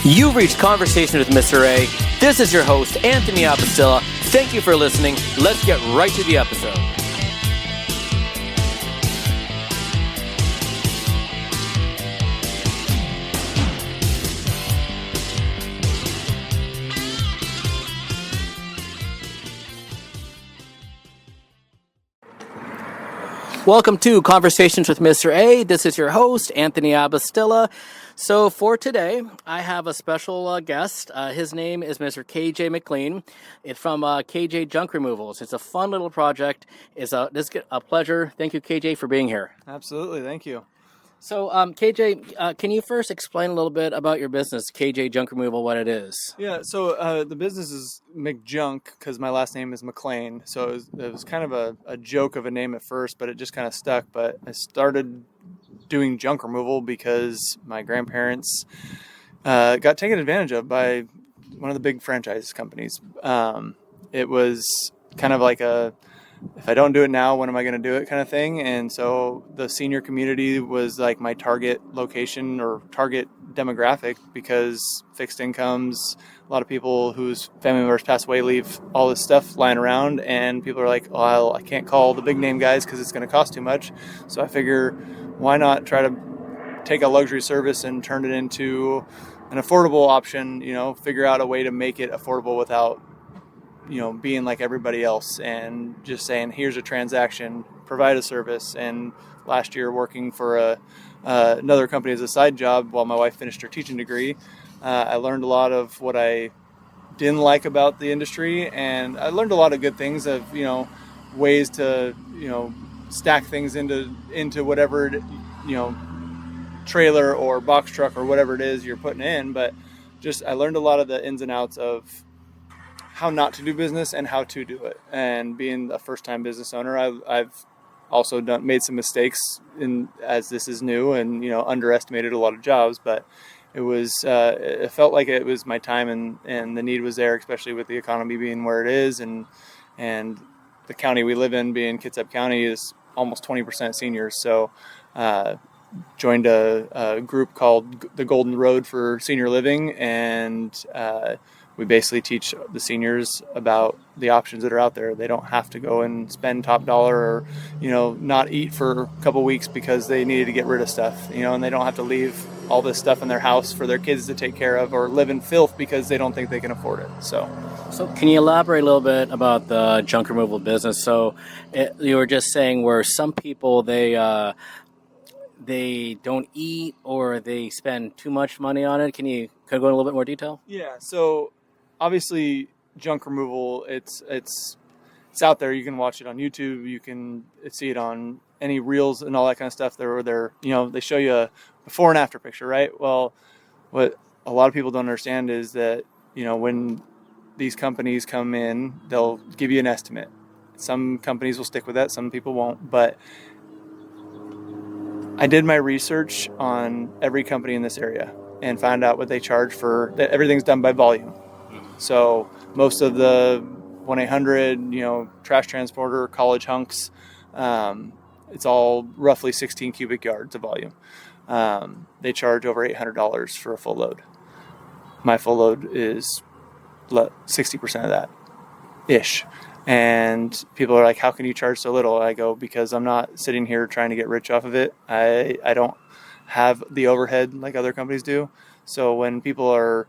You've reached Conversation with Mr. A. This is your host, Anthony Apostilla. Thank you for listening. Let's get right to the episode. Welcome to Conversations with Mr. A. This is your host, Anthony Apostilla. So for today, I have a special guest. His name is Mr. KJ McLean. It's from KJ Junk Removals. It's a fun little project. This is a pleasure. Thank you, KJ, for being here. Absolutely. Thank you. So, KJ, can you first explain a little bit about your business, KJ Junk Removal, what it is? Yeah, so the business is McJunk because my last name is McLean. So it was kind of a joke of a name at first, but it just kind of stuck. But I started doing junk removal because my grandparents got taken advantage of by one of the big franchise companies. It was kind of like if I don't do it now, when am I going to do it kind of thing. And so the senior community was like my target location or target demographic because fixed incomes, a lot of people whose family members pass away leave all this stuff lying around, and people are like, oh, I can't call the big name guys because it's going to cost too much. So I figure, why not try to take a luxury service and turn it into an affordable option, figure out a way to make it affordable without being like everybody else, and just saying, here's a transaction, provide a service. And last year, working for another company as a side job while my wife finished her teaching degree, I learned a lot of what I didn't like about the industry, and I learned a lot of good things of ways to stack things into whatever trailer or box truck or whatever it is you're putting in. But just I learned a lot of the ins and outs of how not to do business and how to do it. And being a first-time business owner, I've also made some mistakes as this is new, and underestimated a lot of jobs. But it felt like it was my time, and the need was there, especially with the economy being where it is, and the county we live in, being Kitsap County, is almost 20% seniors. So joined a group called the Golden Road for Senior Living, and we basically teach the seniors about the options that are out there. They don't have to go and spend top dollar or, not eat for a couple weeks because they needed to get rid of stuff, and they don't have to leave all this stuff in their house for their kids to take care of, or live in filth because they don't think they can afford it. So can you elaborate a little bit about the junk removal business? So you were just saying where some people, they don't eat or they spend too much money on it. Can you go in a little bit more detail? Yeah. So obviously, junk removal, it's out there. You can watch it on YouTube. You can see it on any reels and all that kind of stuff. They show you a before and after picture, right? Well, what a lot of people don't understand is that, when these companies come in, they'll give you an estimate. Some companies will stick with that. Some people won't. But I did my research on every company in this area and found out what they charge for. Everything's done by volume. So most of the 1-800, trash transporter, college hunks, it's all roughly 16 cubic yards of volume. They charge over $800 for a full load. My full load is 60% of that ish. And people are like, how can you charge so little? I go, because I'm not sitting here trying to get rich off of it. I don't have the overhead like other companies do. So when people are,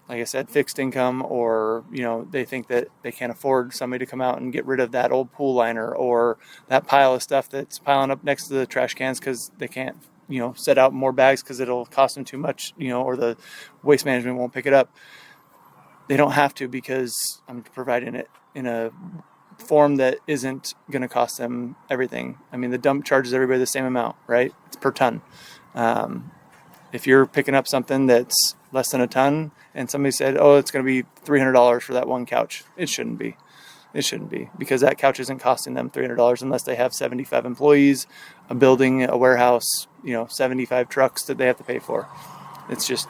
like I said, fixed income, or, they think that they can't afford somebody to come out and get rid of that old pool liner or that pile of stuff that's piling up next to the trash cans because they can't, set out more bags because it'll cost them too much, or the waste management won't pick it up. They don't have to, because I'm providing it in a form that isn't going to cost them everything. I mean, the dump charges everybody the same amount, right? It's per ton. If you're picking up something that's less than a ton and somebody said, oh, it's going to be $300 for that one couch, it shouldn't be. It shouldn't be, because that couch isn't costing them $300 unless they have 75 employees, a building, a warehouse, 75 trucks that they have to pay for. It's just,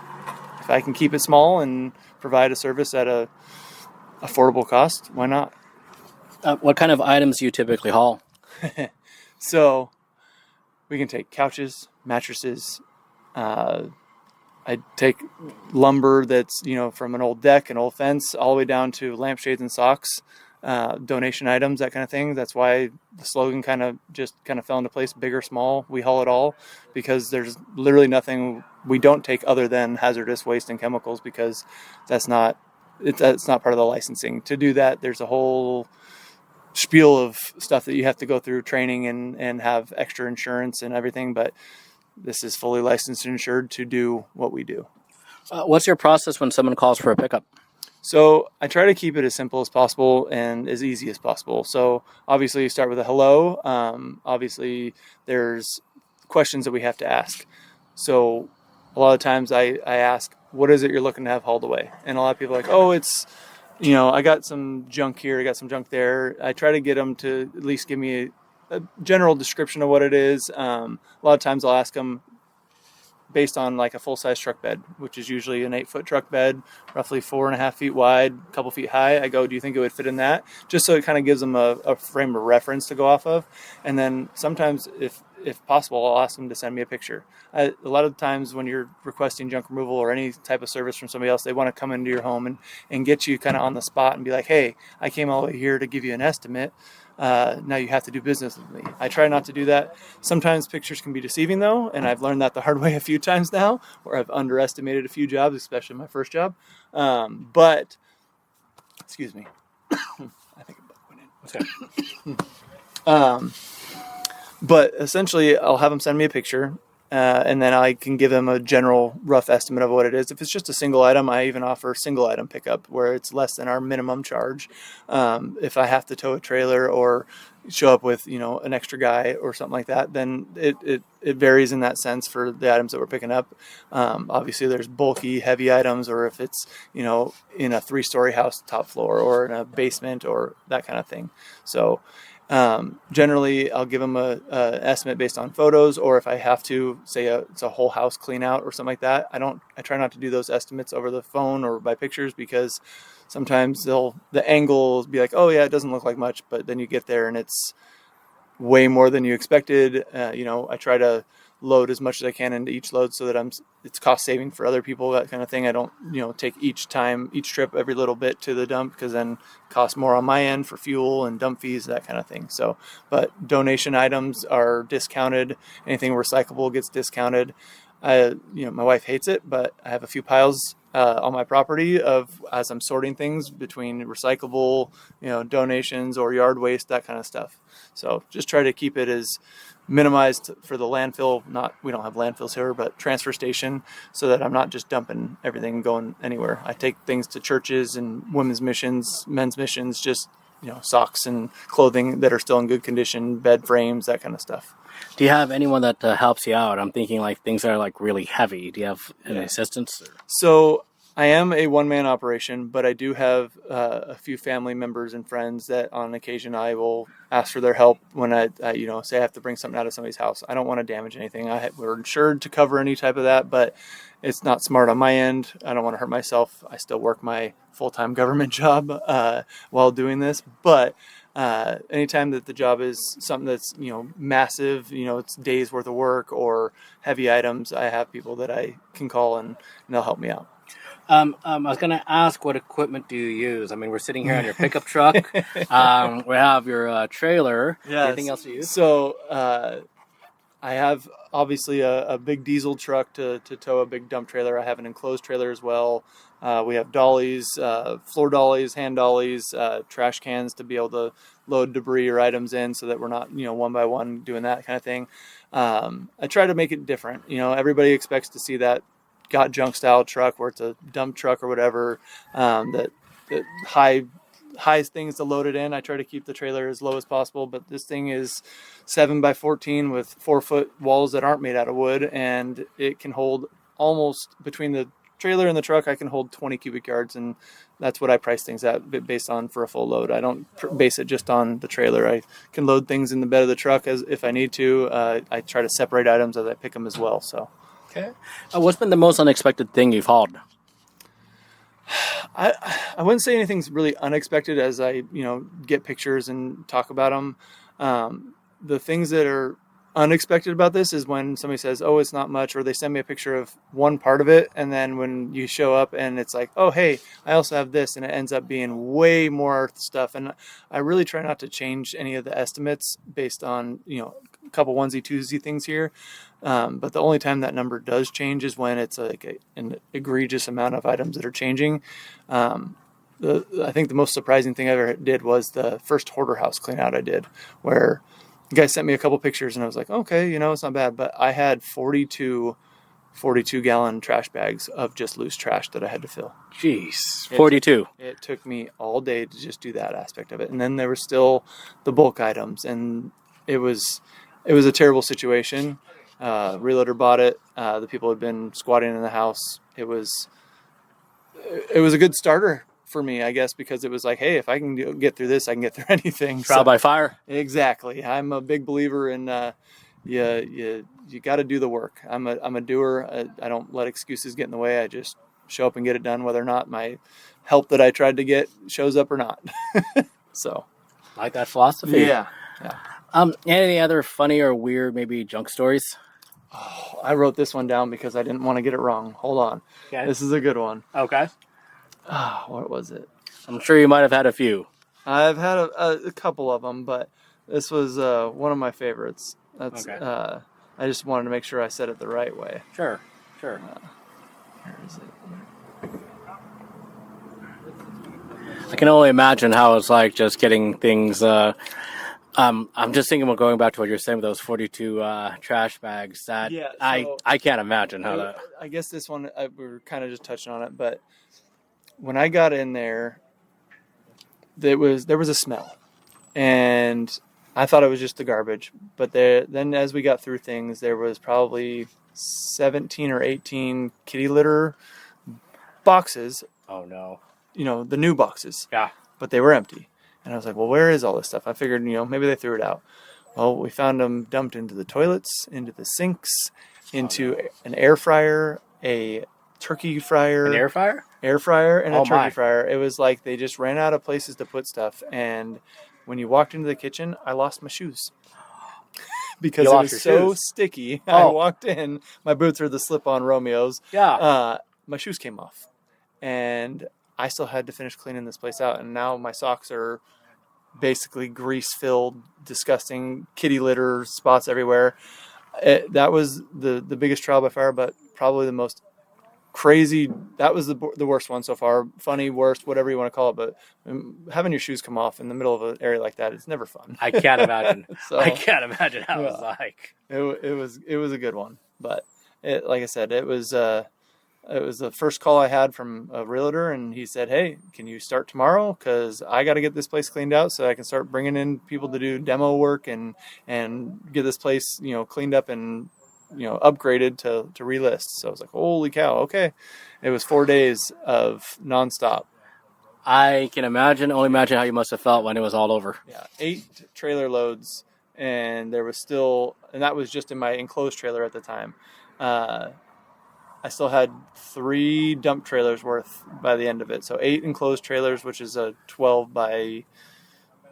if I can keep it small and provide a service at a affordable cost, why not? What kind of items do you typically haul? So we can take couches, mattresses. I I take lumber that's, from an old deck, an old fence, all the way down to lampshades and socks, donation items, that kind of thing. That's why the slogan kind of fell into place, big or small, we haul it all, because there's literally nothing we don't take other than hazardous waste and chemicals, because that's not part of the licensing. To do that, there's a whole spiel of stuff that you have to go through, training and have extra insurance and everything, but this is fully licensed and insured to do what we do. What's your process when someone calls for a pickup? So I try to keep it as simple as possible and as easy as possible. So obviously you start with a hello. Obviously there's questions that we have to ask. So a lot of times I ask, what is it you're looking to have hauled away? And a lot of people are like, oh, it's, I got some junk here, I got some junk there. I try to get them to at least give me a general description of what it is. A lot of times I'll ask them based on like a full-size truck bed, which is usually an 8-foot truck bed, roughly 4.5 feet wide, a couple feet high. I go, do you think it would fit in that? Just so it kind of gives them a frame of reference to go off of. And then sometimes, if possible, I'll ask them to send me a picture. A lot of times when you're requesting junk removal or any type of service from somebody else, they want to come into your home and get you kind of on the spot and be like, hey, I came all the way here to give you an estimate. Now you have to do business with me. I try not to do that. Sometimes pictures can be deceiving though, and I've learned that the hard way a few times now, where I've underestimated a few jobs, especially my first job. But, excuse me, I think I'm went in. But essentially I'll have them send me a picture. And then I can give them a general rough estimate of what it is. If it's just a single item, I even offer single item pickup where it's less than our minimum charge. If I have to tow a trailer or show up with, an extra guy or something like that, then it varies in that sense for the items that we're picking up. Obviously there's bulky, heavy items, or if it's, in a 3-story house, top floor, or in a basement or that kind of thing. So, generally I'll give them a estimate based on photos, or if I have to say it's a whole house clean out or something like that, I try not to do those estimates over the phone or by pictures, because sometimes the angle will be like, oh yeah, it doesn't look like much, but then you get there and it's way more than you expected. I try to load as much as I can into each load so that it's cost saving for other people, that kind of thing. I don't, take each trip, every little bit to the dump, because then it costs more on my end for fuel and dump fees, that kind of thing. So, but donation items are discounted. Anything recyclable gets discounted. My wife hates it, but I have a few piles on my property as I'm sorting things between recyclable, donations or yard waste, that kind of stuff. So just try to keep it as minimized for the landfill. We don't have landfills here, but transfer station, so that I'm not just dumping everything going anywhere. I take things to churches and women's missions, men's missions, just, socks and clothing that are still in good condition, bed frames, that kind of stuff. Do you have anyone that helps you out? I'm thinking like things that are like really heavy. Do you have any assistance? So I am a one-man operation, but I do have a few family members and friends that on occasion I will ask for their help when I say I have to bring something out of somebody's house. I don't want to damage anything. We're insured to cover any type of that, but it's not smart on my end. I don't want to hurt myself. I still work my full-time government job while doing this, but anytime that the job is something that's, massive, it's days worth of work or heavy items, I have people that I can call and they'll help me out. I was going to ask, what equipment do you use? I mean, we're sitting here on your pickup truck. We have your trailer. Yes. Anything else you use? So I have obviously a big diesel truck to tow a big dump trailer. I have an enclosed trailer as well. We have dollies, floor dollies, hand dollies, trash cans to be able to load debris or items in, so that we're not, one by one doing that kind of thing. I try to make it different. Everybody expects to see that got junk style truck where it's a dump truck or whatever, that high things to load it in. I try to keep the trailer as low as possible, but this thing is 7 by 14 with 4-foot walls that aren't made out of wood, and it can hold almost, between the trailer and the truck, I can hold 20 cubic yards, and that's what I price things at based on for a full load. I don't base it just on the trailer. I can load things in the bed of the truck as if I need to. I try to separate items as I pick them as well. So. Okay. What's been the most unexpected thing you've hauled? I wouldn't say anything's really unexpected as I, get pictures and talk about them. The things that are unexpected about this is when somebody says, oh, it's not much, or they send me a picture of one part of it, and then when you show up and it's like, oh, hey, I also have this, and it ends up being way more stuff. And I really try not to change any of the estimates based on, a couple onesie twosie things here. But the only time that number does change is when it's like an egregious amount of items that are changing. I think the most surprising thing I ever did was the first hoarder house clean out I did, where the guy sent me a couple pictures and I was like, okay, it's not bad. But I had 42 gallon trash bags of just loose trash that I had to fill. Jeez, 42. It took me all day to just do that aspect of it. And then there were still the bulk items, and it was a terrible situation. Realtor bought it. The people had been squatting in the house. It was a good starter for me, I guess, because it was like, hey, if I can get through this, I can get through anything. Trial by fire. Exactly. I'm a big believer in you got to do the work. I'm a doer. I don't let excuses get in the way. I just show up and get it done, whether or not my help that I tried to get shows up or not. So, like that philosophy. Yeah. Any other funny or weird, maybe junk stories? Oh, I wrote this one down because I didn't want to get it wrong. Hold on. Okay. This is a good one. Okay. What was it? I'm sure you might have had a few. I've had a couple of them, but this was one of my favorites. That's okay. I just wanted to make sure I said it the right way. Sure. Where is it? I can only imagine how it's like just getting things. I'm just thinking about going back to what you're saying with those 42 trash bags. That I can't imagine how that. I guess this one we were kind of just touching on it, but when I got in there, there was a smell, and I thought it was just the garbage. But then as we got through things, there was probably 17 or 18 kitty litter boxes. Oh no! The new boxes. Yeah. But they were empty, and I was like, well, where is all this stuff? I figured, maybe they threw it out. Well, we found them dumped into the toilets, into the sinks, into an air fryer, a turkey fryer. An air fryer? Air fryer and a turkey fryer. It was like they just ran out of places to put stuff. And when you walked into the kitchen, I lost my shoes. Because it was so sticky. I walked in, my boots are the slip-on Romeos. Yeah. My shoes came off. And I still had to finish cleaning this place out. And now my socks are basically grease-filled, disgusting kitty litter spots everywhere. That was the biggest trial by fire, but probably the most crazy. That was the worst one so far. Funny, worst, whatever you want to call it. But having your shoes come off in the middle of an area like that, it's never fun. I can't imagine. I can't imagine how it was like. It was a good one, but like I said, it was the first call I had from a realtor, and he said, hey, can you start tomorrow? Because I got to get this place cleaned out so I can start bringing in people to do demo work and get this place cleaned up and upgraded to relist. So I was like, holy cow, okay. It was 4 days of nonstop. I can only imagine how you must have felt when it was all over. Yeah, 8 trailer loads, and there was still, and that was just in my enclosed trailer at the time. I still had 3 dump trailers worth by the end of it. So 8 enclosed trailers, which is a 12 by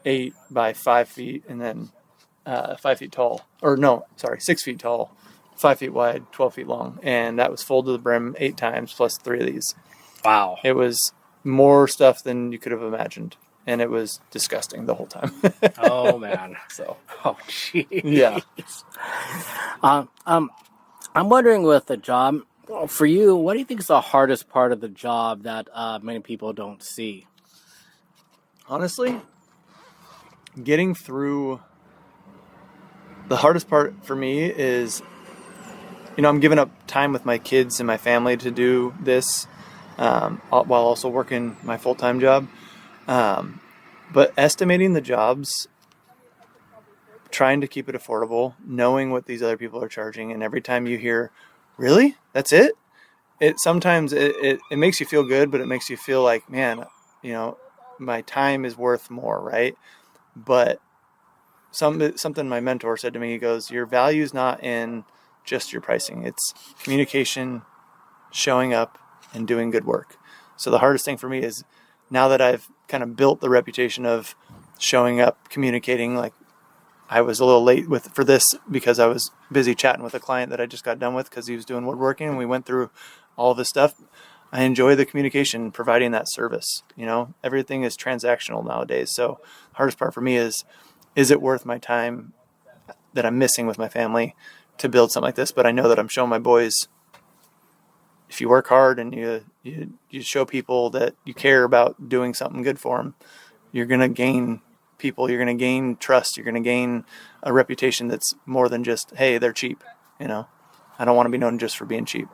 8 by 5 feet, and then 5 feet tall. Or no, sorry, 6 feet tall, 5 feet wide, 12 feet long. And that was full to the brim 8 times plus 3 of these. Wow. It was more stuff than you could have imagined. And it was disgusting the whole time. Oh, man. Oh, jeez. Yeah. I'm wondering with the job, for you, what do you think is the hardest part of the job that many people don't see? Honestly, getting through, the hardest part for me is, I'm giving up time with my kids and my family to do this while also working my full-time job. But estimating the jobs, trying to keep it affordable, knowing what these other people are charging, and every time you hear, really? That's it? Sometimes it makes you feel good, but it makes you feel like, man, my time is worth more, right? But something my mentor said to me, he goes, your value is not in just your pricing. It's communication, showing up, and doing good work. So the hardest thing for me is, now that I've kind of built the reputation of showing up, communicating, like I was a little late for this because I was busy chatting with a client that I just got done with because he was doing woodworking, and we went through all of this stuff. I enjoy the communication, providing that service. Everything is transactional nowadays. So hardest part for me is it worth my time that I'm missing with my family to build something like this? But I know that I'm showing my boys, if you work hard and you show people that you care about doing something good for them, you're going to gain people, you're going to gain trust, you're going to gain a reputation that's more than just, hey, they're cheap. I don't want to be known just for being cheap.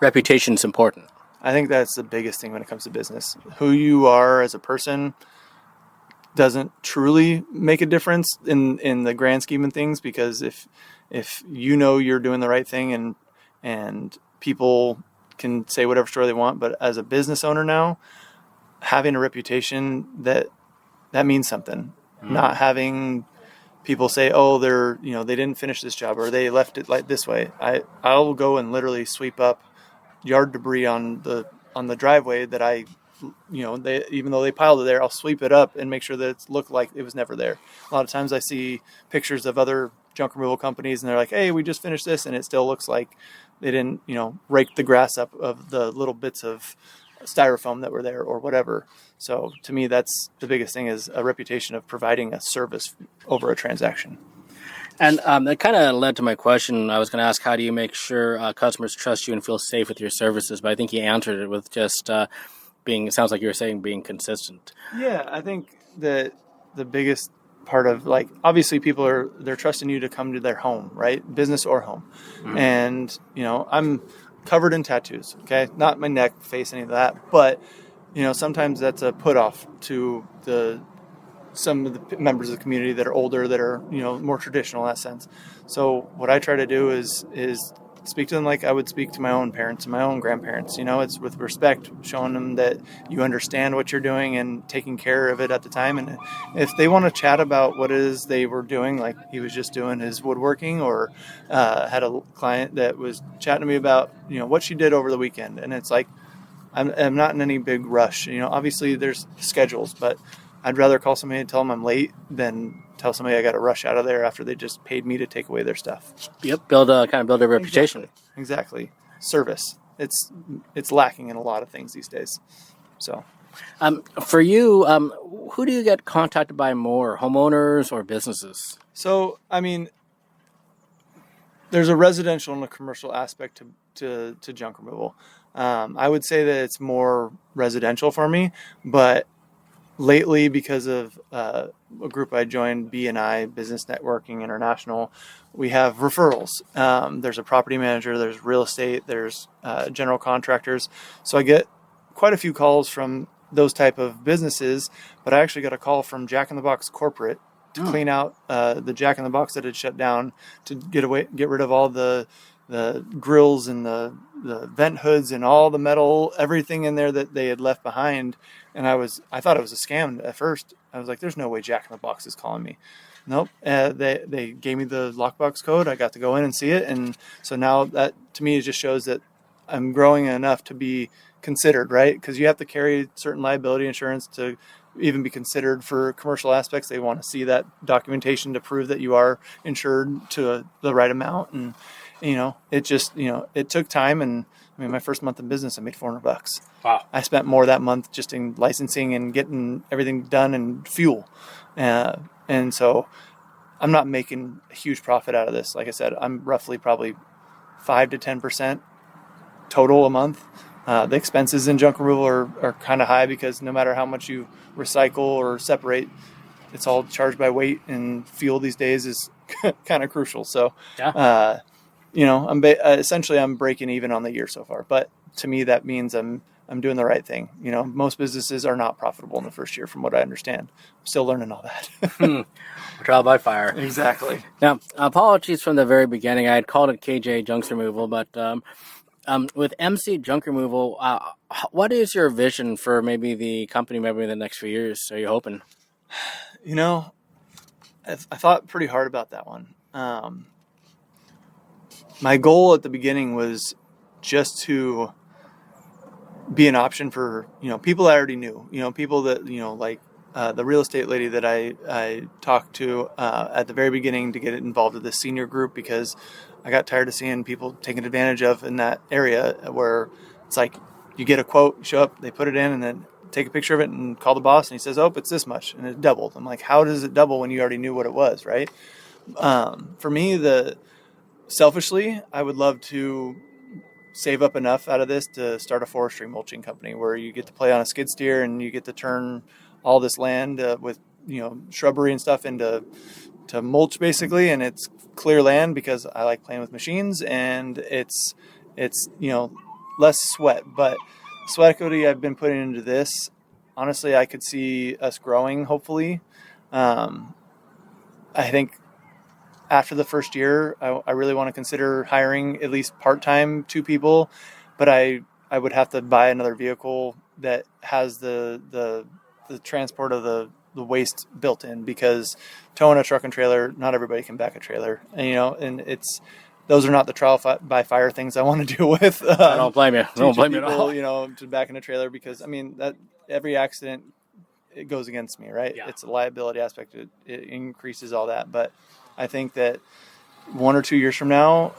Reputation's important. I think that's the biggest thing when it comes to business. Who you are as a person doesn't truly make a difference in the grand scheme of things, because if you're doing the right thing and people can say whatever story they want, but as a business owner now, having a reputation that means something. Not having people say, oh, they didn't finish this job or they left it like this way. I'll go and literally sweep up yard debris on the driveway that even though they piled it there, I'll sweep it up and make sure that it looked like it was never there. A lot of times I see pictures of other junk removal companies and they're like, hey, we just finished this, and it still looks like they didn't, rake the grass up of the little bits of styrofoam that were there or whatever. So to me, that's the biggest thing, is a reputation of providing a service over a transaction. And that kind of led to my question. I was going to ask, how do you make sure customers trust you and feel safe with your services? But I think you answered it with just it sounds like you were saying, being consistent. Yeah, I think that the biggest part of, obviously people they're trusting you to come to their home, right? Business or home. Mm-hmm. And, I'm covered in tattoos, okay? Not my neck, face, any of that. But, sometimes that's a put off to some of the members of the community that are older, that are, more traditional in that sense. So what I try to do is speak to them like I would speak to my own parents and my own grandparents. It's with respect, showing them that you understand what you're doing and taking care of it at the time. And if they want to chat about what it is they were doing, like he was just doing his woodworking, or had a client that was chatting to me about, what she did over the weekend. And it's like, I'm not in any big rush. Obviously there's schedules, but I'd rather call somebody and tell them I'm late than tell somebody I got to rush out of there after they just paid me to take away their stuff. Yep, build a reputation. Exactly. Service. It's lacking in a lot of things these days. So, for you, who do you get contacted by more, homeowners or businesses? So, there's a residential and a commercial aspect to junk removal. I would say that it's more residential for me, but lately, because of a group I joined, B&I, Business Networking International, we have referrals. There's a property manager, there's real estate, there's general contractors. So I get quite a few calls from those type of businesses, but I actually got a call from Jack in the Box Corporate to clean out the Jack in the Box that had shut down, to get rid of all the grills and the vent hoods and all the metal, everything in there that they had left behind. And I thought it was a scam at first. I was like, there's no way Jack in the Box is calling me. Nope. They gave me the lockbox code. I got to go in and see it. And so now that, to me, it just shows that I'm growing enough to be considered, right? Because you have to carry certain liability insurance to even be considered for commercial aspects. They want to see that documentation to prove that you are insured to the right amount. And it just, it took time. And my first month in business, I made $400. Wow. I spent more that month just in licensing and getting everything done and fuel. And so I'm not making a huge profit out of this. Like I said, I'm roughly probably 5 to 10% total a month. The expenses in junk removal are kind of high, because no matter how much you recycle or separate, it's all charged by weight, and fuel these days is kind of crucial. So, yeah. I'm breaking even on the year so far, but to me that means I'm doing the right thing. Most businesses are not profitable in the first year, from what I understand. I'm still learning all that. Trial by fire. Exactly. Now, apologies from the very beginning. I had called it KJ Junks Removal, but with MC Junk Removal, what is your vision for maybe the company maybe in the next few years? Are you hoping? I thought pretty hard about that one. My goal at the beginning was just to be an option for, people I already knew, people that, the real estate lady that I talked to at the very beginning to get involved with the senior group, because I got tired of seeing people taken advantage of in that area where it's like you get a quote, show up, they put it in, and then take a picture of it and call the boss, and he says, oh, it's this much, and it doubled. I'm like, how does it double when you already knew what it was, right? For me, selfishly, I would love to save up enough out of this to start a forestry mulching company where you get to play on a skid steer and you get to turn all this land with shrubbery and stuff into mulch basically, and it's clear land because I like playing with machines, and it's less sweat. But sweat equity I've been putting into this, honestly, I could see us growing hopefully. I think after the first year, I really want to consider hiring at least part-time 2 people, but I would have to buy another vehicle that has the transport of the waste built in, because towing a truck and trailer, not everybody can back a trailer, and those are not the trial by fire things I want to deal with. I don't blame you. I don't blame you at all. To back in a trailer, because that every accident, it goes against me, right? Yeah. It's a liability aspect. It increases all that, but I think that 1 or 2 years from now,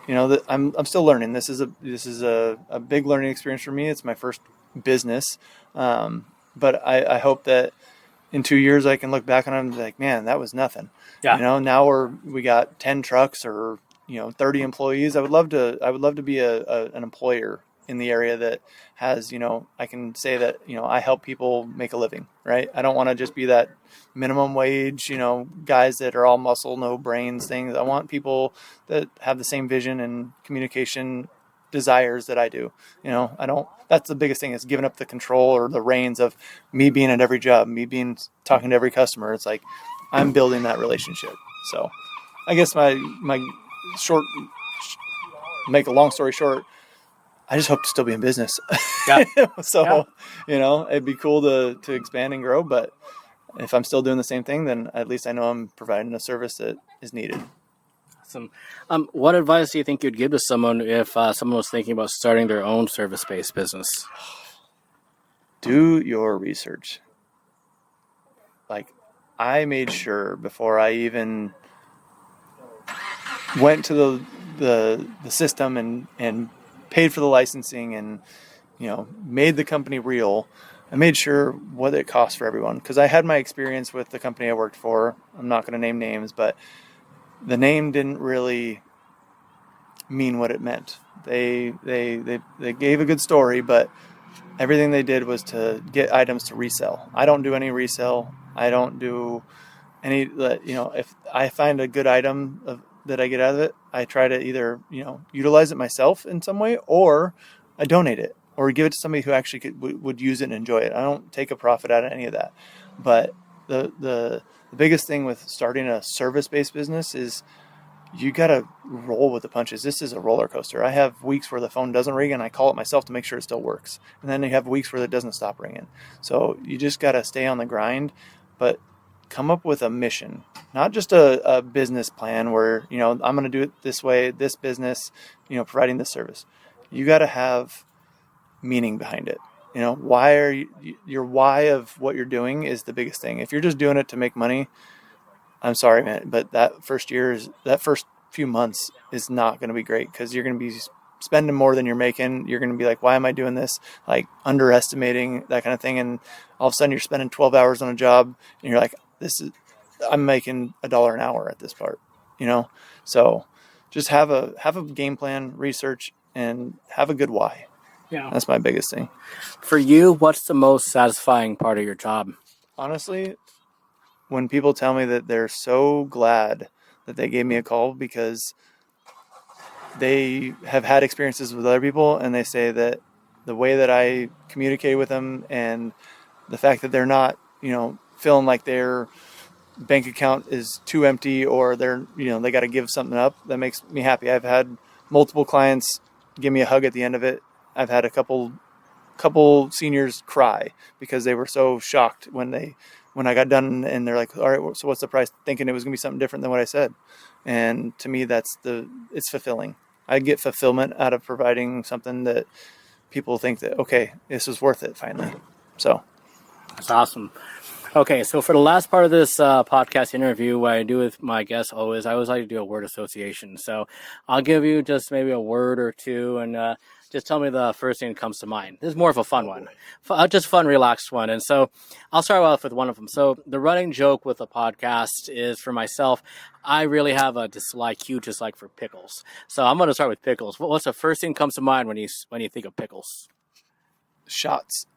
that I'm still learning. This is a big learning experience for me. It's my first business, but I hope that in 2 years I can look back on it and be like, man, that was nothing. Yeah. Now we got 10 trucks or 30 employees. I would love to be an employer in the area that has, I can say that, I help people make a living, right? I don't want to just be that minimum wage, guys that are all muscle, no brains things. I want people that have the same vision and communication desires that I do. That's the biggest thing, is giving up the control or the reins of me being at every job, talking to every customer. It's like, I'm building that relationship. So I guess my make a long story short, I just hope to still be in business. Yeah. So, it'd be cool to expand and grow, but if I'm still doing the same thing, then at least I know I'm providing a service that is needed. Awesome. What advice do you think you'd give to someone if someone was thinking about starting their own service-based business? Do your research. Like, I made sure before I even went to the system and paid for the licensing and made the company real, I made sure what it costs for everyone, because I had my experience with the company I worked for. I'm not going to name names, but the name didn't really mean what it meant. They gave a good story, but everything they did was to get items to resell. I don't do any resell. I don't do any, if I find a good item that I get out of it, I try to either, utilize it myself in some way, or I donate it or give it to somebody who actually would use it and enjoy it. I don't take a profit out of any of that. But the biggest thing with starting a service-based business is you got to roll with the punches. This is a roller coaster. I have weeks where the phone doesn't ring and I call it myself to make sure it still works. And then you have weeks where it doesn't stop ringing. So you just got to stay on the grind, but come up with a mission, not just a business plan where, I'm going to do it this way, this business, providing this service. You got to have meaning behind it. Why are your why of what you're doing is the biggest thing. If you're just doing it to make money, I'm sorry, man, but that first few months is not going to be great, because you're going to be spending more than you're making. You're going to be like, why am I doing this? Like, underestimating that kind of thing. And all of a sudden you're spending 12 hours on a job and you're like, I'm making $1 an hour at this part, So just have a game plan, research, and have a good why. Yeah. That's my biggest thing. For you, what's the most satisfying part of your job? Honestly, when people tell me that they're so glad that they gave me a call because they have had experiences with other people, and they say that the way that I communicate with them and the fact that they're not, feeling like their bank account is too empty or they're, they got to give something up, that makes me happy. I've had multiple clients give me a hug at the end of it. I've had a couple seniors cry because they were so shocked when I got done, and they're like, all right, so what's the price? Thinking it was gonna be something different than what I said. And to me, it's fulfilling. I get fulfillment out of providing something that people think that, okay, this is worth it finally. So That's awesome. Okay, so for the last part of this podcast interview, what I do with my guests always, I always like to do a word association. So I'll give you just maybe a word or two, and just tell me the first thing that comes to mind. This is more of a fun one, just fun, relaxed one. And so I'll start off with one of them. So the running joke with the podcast is, for myself, I really have a huge dislike for pickles. So I'm going to start with pickles. What's the first thing that comes to mind when you think of pickles? Shots.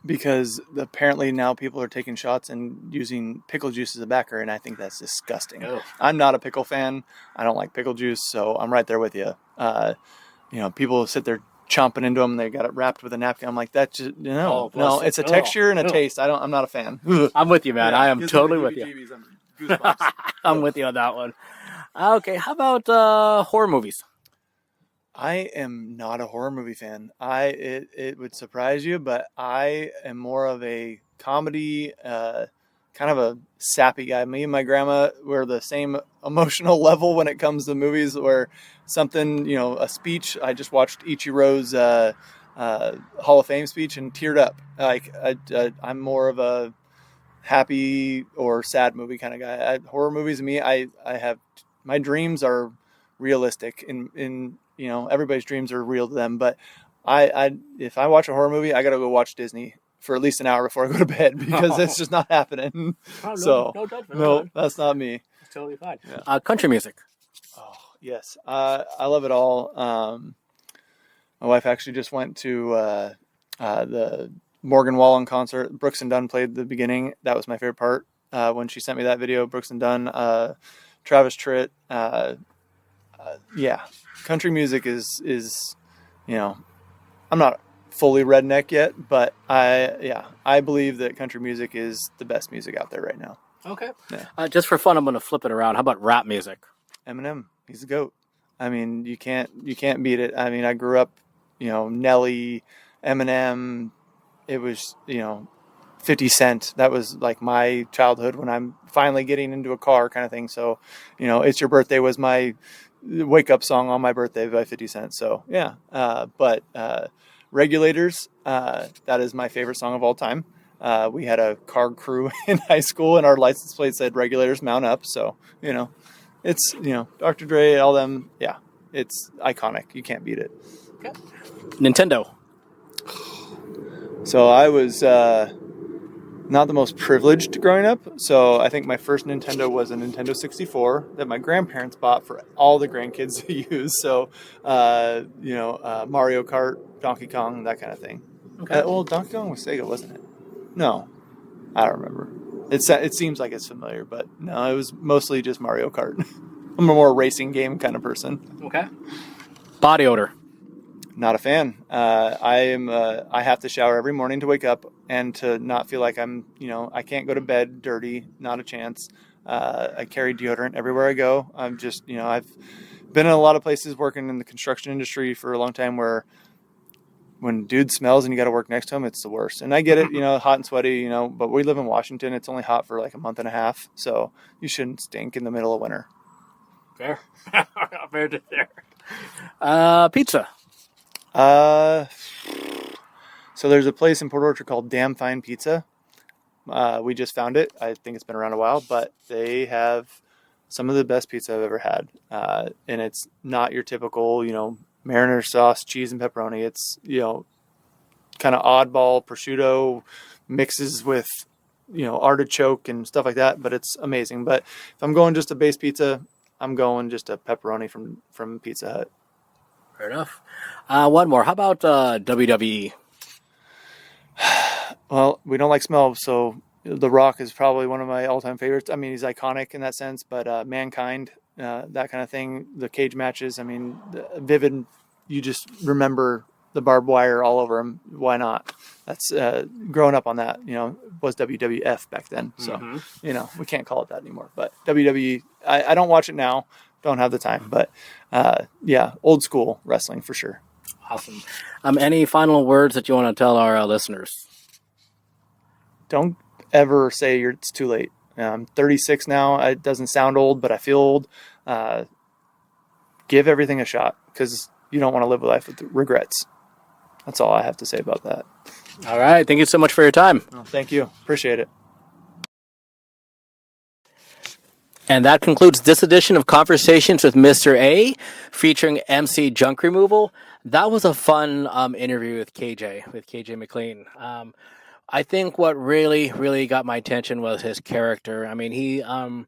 Because apparently now people are taking shots and using pickle juice as a backer, and I think that's disgusting. Oh. I'm not a pickle fan. I don't like pickle juice, so I'm right there with you. People sit there chomping into them. They got it wrapped with a napkin. I'm like, that just no. It's a texture and a taste. I'm not a fan. I'm with you, man. Yeah, I am totally with you. I'm with you on that one. Okay, how about horror movies? I am not a horror movie fan. It would surprise you, but I am more of a comedy, kind of a sappy guy. Me and my grandma were the same emotional level when it comes to movies, where something, a speech. I just watched Ichiro's Hall of Fame speech and teared up. I'm more of a happy or sad movie kind of guy. Horror movies, to me, I have, my dreams are realistic in everybody's dreams are real to them, but if I watch a horror movie, I gotta go watch Disney for at least an hour before I go to bed, because it's just not happening. No judgment. That's not me. It's totally fine. Yeah. Country music. Oh yes, I love it all. My wife actually just went to the Morgan Wallen concert. Brooks and Dunn played the beginning. That was my favorite part. When she sent me that video, Brooks and Dunn, Travis Tritt. Country music is I'm not fully redneck yet, but I believe that country music is the best music out there right now. Okay. Yeah. Just for fun, I'm going to flip it around. How about rap music? Eminem, he's the GOAT. I mean, you can't beat it. I mean, I grew up, Nelly, Eminem. It was, 50 Cent. That was like my childhood when I'm finally getting into a car kind of thing. So, It's Your Birthday was my wake up song on my birthday by 50 Cent. So yeah. But Regulators, that is my favorite song of all time. We had a car crew in high school and our license plate said Regulators Mount Up. So, it's, Dr. Dre, all them. Yeah. It's iconic. You can't beat it. Okay. Nintendo. So I was, not the most privileged growing up, so I think my first Nintendo was a Nintendo 64 that my grandparents bought for all the grandkids to use. So, Mario Kart, Donkey Kong, that kind of thing. Okay. Donkey Kong was Sega, wasn't it? No, I don't remember. It seems like it's familiar, but no, it was mostly just Mario Kart. I'm a more racing game kind of person. Okay. Body odor. Not a fan. I have to shower every morning to wake up and to not feel like I'm, I can't go to bed dirty. Not a chance. I carry deodorant everywhere I go. I'm just, I've been in a lot of places working in the construction industry for a long time where when dude smells and you got to work next to him, it's the worst. And I get it, hot and sweaty, but we live in Washington. It's only hot for like a month and a half. So you shouldn't stink in the middle of winter. Fair. Fair to fair. Pizza. So there's a place in Port Orchard called Damn Fine Pizza. We just found it. I think it's been around a while, but they have some of the best pizza I've ever had. And it's not your typical, marinara sauce, cheese and pepperoni. It's, kind of oddball prosciutto mixes with, artichoke and stuff like that, but it's amazing. But if I'm going just a base pizza, I'm going just a pepperoni from Pizza Hut. Fair enough. One more. How about WWE? Well, we don't like smell, so The Rock is probably one of my all-time favorites. I mean, he's iconic in that sense, but Mankind, that kind of thing, the cage matches, I mean, vivid, you just remember the barbed wire all over him. Why not? That's growing up on that, was WWF back then. So, we can't call it that anymore. But WWE, I don't watch it now. Don't have the time. But, old school wrestling for sure. Awesome. Any final words that you want to tell our listeners? Don't ever say it's too late. I'm 36 now. It doesn't sound old, but I feel old. Give everything a shot because you don't want to live a life with regrets. That's all I have to say about that. All right. Thank you so much for your time. Well, thank you. Appreciate it. And that concludes this edition of Conversations with Mr. A, featuring MC Junk Removal. That was a fun interview with KJ McLean. I think what really got my attention was his character. I mean,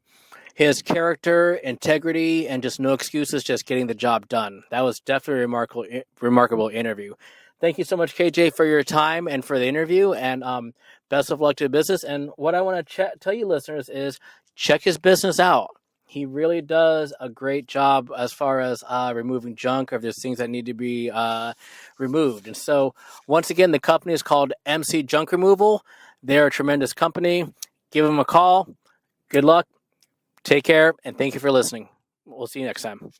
his character, integrity, and just no excuses, just getting the job done. That was definitely a remarkable interview. Thank you so much, KJ, for your time and for the interview, and best of luck to the business. And what I want to tell you, listeners, is check his business out. He really does a great job as far as removing junk, or if there's things that need to be removed. And so, once again, the company is called MC Junk Removal. They're a tremendous company. Give them a call. Good luck. Take care, and thank you for listening. We'll see you next time.